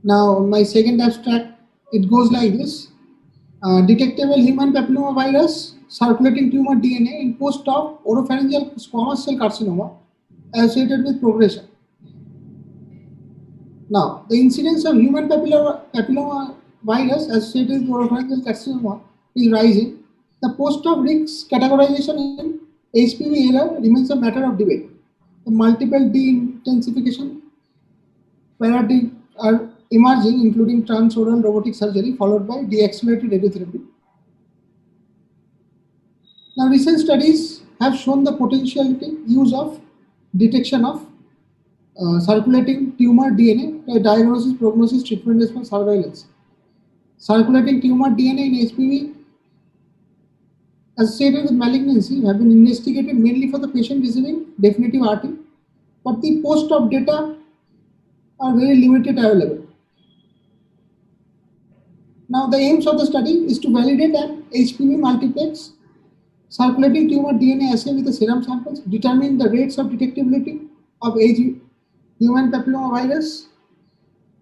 Now, my second abstract, it goes like this. Detectable human papillomavirus circulating tumor DNA in post-op oropharyngeal squamous cell carcinoma associated with progression. Now, the incidence of human papillomavirus associated with oropharyngeal carcinoma is rising. The post-op risk categorization in HPV error remains a matter of debate. The multiple de-intensification paradigms are emerging, including transoral robotic surgery followed by de-accelerated radiotherapy. Now, recent studies have shown the potentiality use of detection of circulating tumor DNA, diagnosis, prognosis, treatment response, surveillance. Circulating tumor DNA in HPV associated with malignancy have been investigated mainly for the patient receiving definitive RT, but the post-op data are very limited available. Now, the aims of the study is to validate an HPV multiplex circulating tumor DNA assay with the serum samples, determine the rates of detectability of human papillomavirus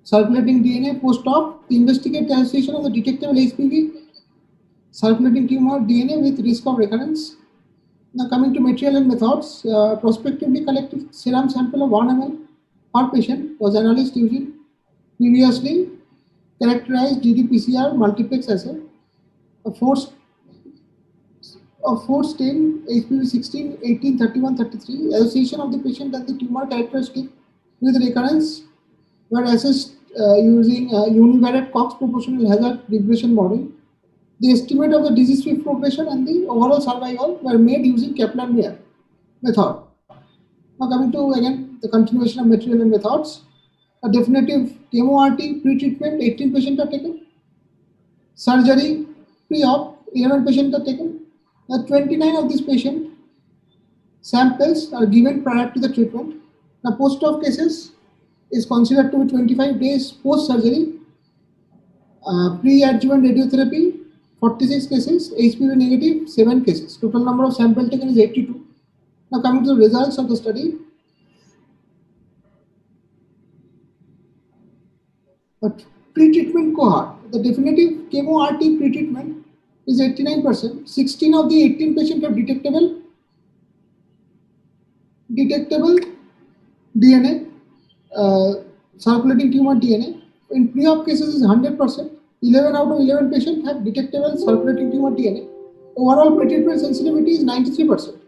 circulating DNA post-op, investigate the association of the detectable HPV circulating tumor DNA with risk of recurrence. Now, coming to material and methods, prospectively collected serum sample of 1 ml per patient was analyzed using previously characterized ddPCR multiplex assay. A four stain HPV 16, 18, 31, 33, association of the patient and the tumor characteristic with recurrence were assessed using univariate Cox proportional hazard regression model. The estimate of the disease-free progression and the overall survival were made using Kaplan-Meier method. Now, coming to again the continuation of material and methods. A definitive chemo-RT pre-treatment, 18 patients are taken. Surgery pre-op, 11 patients are taken. 29 of these patient samples are given prior to the treatment. Now, post-op cases is considered to be 25 days post-surgery. Pre-adjuvant radiotherapy, 46 cases. HPV negative, 7 cases. Total number of sample taken is 82. Now, coming to the results of the study. But pre-treatment cohort, the definitive chemo-RT pre-treatment is 89%. 16 of the 18 patients have detectable DNA, circulating tumor DNA. In pre-op cases is 100%. 11 out of 11 patients have detectable circulating tumor DNA. Overall pre-treatment sensitivity is 93%.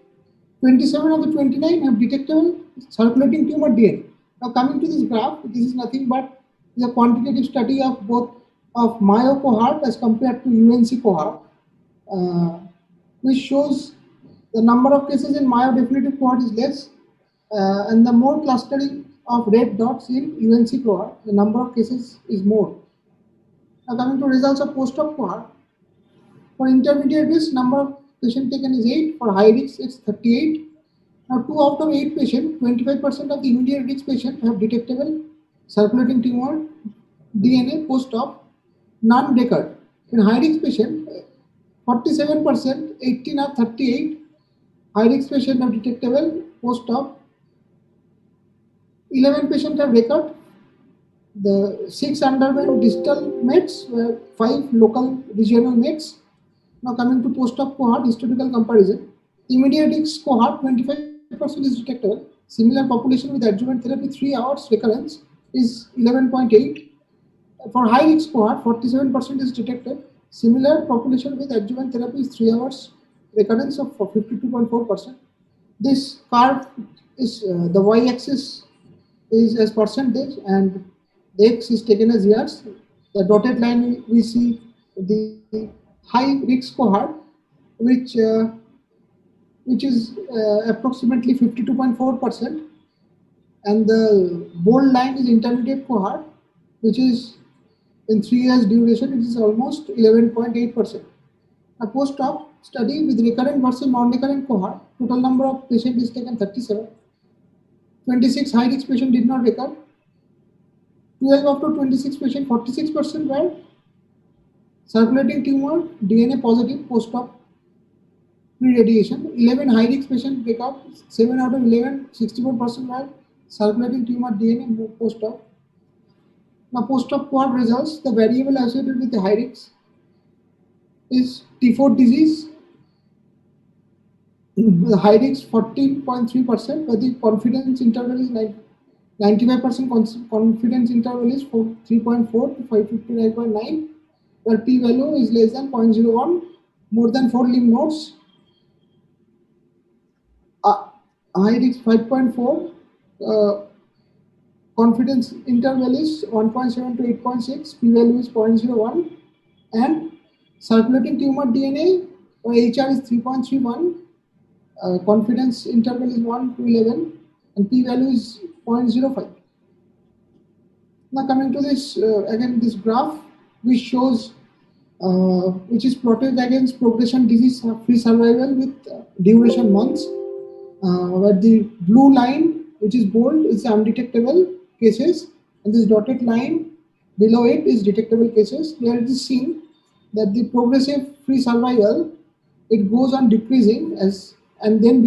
27 of the 29 have detectable circulating tumor DNA. Now, coming to this graph, this is nothing but the quantitative study of both of Mayo cohort as compared to UNC cohort, which shows the number of cases in Mayo definitive cohort is less, and the more clustering of red dots in UNC cohort, the number of cases is more. Now, coming to results of post-op cohort, for intermediate risk, number of patients taken is 8. For high risk, it's 38. Now, 2 out of 8 patients, 25% of the immediate risk patients have detectable circulating tumor DNA post-op, none recurred. In high risk patient, 47%, 18 of 38 high risk patients have detectable post-op. 11 patients have recurred. The 6 underwent distal mets, were 5 local regional mets. Now, coming to post-op cohort historical comparison, immediate risk cohort 25% is detectable. Similar population with adjuvant therapy 3 hours recurrence is 11.8. For high risk cohort 47% is detected. Similar population with adjuvant therapy is 3 hours recurrence of 52.4%. This curve is the y-axis is as percentage and the x is taken as years. The dotted line we see the high risk cohort, which is approximately 52.4%, and the bold line is intermediate cohort, which is in 3 years duration, it is almost 11.8%. A post-op study with recurrent versus non-recurrent cohort, total number of patients is taken 37. 26 high risk patients did not recur. 12 of the 26 patients, 46% were circulating tumor DNA positive post-op pre-radiation. 11 high risk patients recurred. 7 out of 11, 64% were circulating tumor DNA post-op. Now, post-op cohort results, the variable associated with the high risk is T4 disease, the high risk 14.3%, but the confidence interval is 95% confidence interval is 3.4 to 559.9, where p-value is less than 0.01, more than 4 lymph nodes. High risk 5.4, confidence interval is 1.7 to 8.6, p-value is 0.01, and circulating tumor DNA or HR is 3.31, confidence interval is 1 to 11, and p-value is 0.05. Now coming to this, again this graph which shows, which is plotted against progression disease-free survival with duration months, where the blue line, which is bold, is undetectable cases, and this dotted line below it is detectable cases. Here it is seen that the progressive free survival, it goes on decreasing as, and then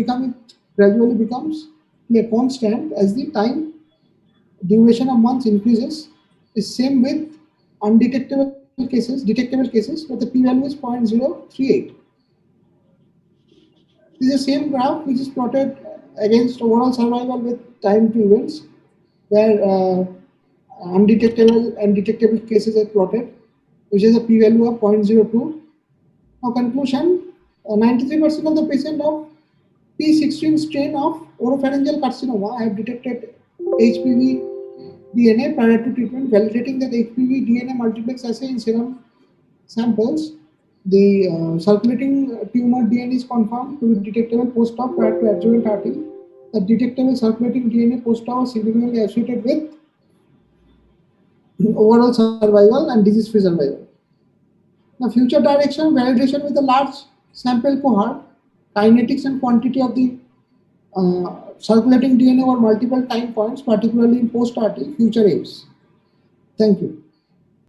gradually becomes a constant as the time duration of months increases. Is same with undetectable cases, detectable cases, but the p-value is 0.038. This is the same graph which is plotted against overall survival with time to events, where undetectable and detectable cases are plotted, which is a p-value of 0.02. Now conclusion, 93% of the patients of P16 strain of oropharyngeal carcinoma have detected HPV DNA prior to treatment, validating that HPV DNA multiplex assay in serum samples. The circulating tumor DNA is confirmed to be detectable post-op prior to adjuvant RT. The detectable circulating DNA post-op is significantly associated with overall survival and disease-free survival. Now, future direction, validation with a large sample cohort, kinetics and quantity of the circulating DNA over multiple time points, particularly in post-RT, future aims. Thank you.